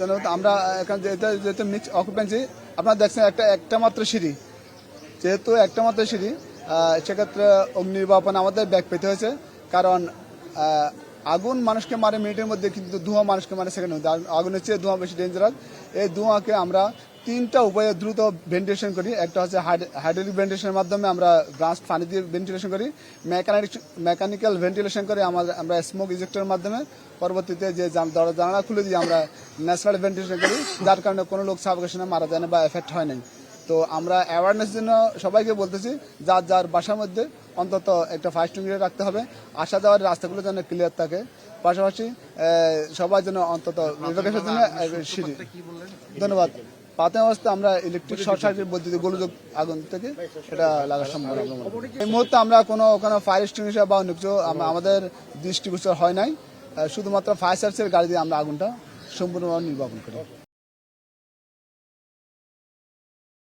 ধন্যবাদ। আমরা এখানে যেহেতু মিক্স অকুপেন্সি আপনারা দেখছেন একটা মাত্র সিঁড়ি, যেহেতু একটা মাত্র সিঁড়ি সেক্ষেত্রে অগ্নি নির্বাপন আমাদের ব্যাগ পেতে হয়েছে। কারণ আগুন মানুষকে মারে মিনিটের মধ্যে, কিন্তু ধোঁয়া মানুষকে মারে সেকেন্ডের মধ্যে। আগুনের চেয়ে ধোঁয়া বেশি ডেঞ্জারাস। এই ধোঁয়াকে আমরা তিনটা উপায়ে দ্রুত ভেন্টিলেশন করি। একটা হচ্ছে হাইড্রোলিক ভেন্টিলেশনের মাধ্যমে আমরা ব্রাস্ট পানি দিয়ে ভেন্টিলেশন করি, মেকানিক্যাল ভেন্টিলেশন করে আমরা স্মোক ইজেক্টরের মাধ্যমে পরবর্তীতে যে জানালা খুলে দিয়ে আমরা ন্যাচারাল ভেন্টিলেশন করি, যার কারণে কোনো লোক সাফোকেশনে মারা যায় না বা এফেক্ট হয় নাই। তো আমরা অ্যাওয়ারনেস জন্য সবাইকে বলতেছি, যার যার বাসার মধ্যে অন্তত একটা ফায়ার এক্সটিংগুইশার রাখতে হবে। আসা যাওয়ার রাস্তাগুলো যেন ক্লিয়ার থাকে, পাশাপাশি সবার জন্য অন্তত রিভোকেশনের জন্য সিঁড়ি। ধন্যবাদ। প্রাথমিক অবস্থায় আমরা ইলেকট্রিক শর্ট সার্কিট বৈদ্যুতিক গোলযোগ আগুন থেকে এটা লাগার সম্ভব। এই মুহূর্তে আমরা ওখানে ফায়ার এক্সটিংগুইশার বা অন্য কিছু আমাদের দৃষ্টিগোচর হয় নাই। শুধুমাত্র ফায়ার সার্ভিসের গাড়ি দিয়ে আমরা আগুনটা সম্পূর্ণভাবে নির্বাপন করি।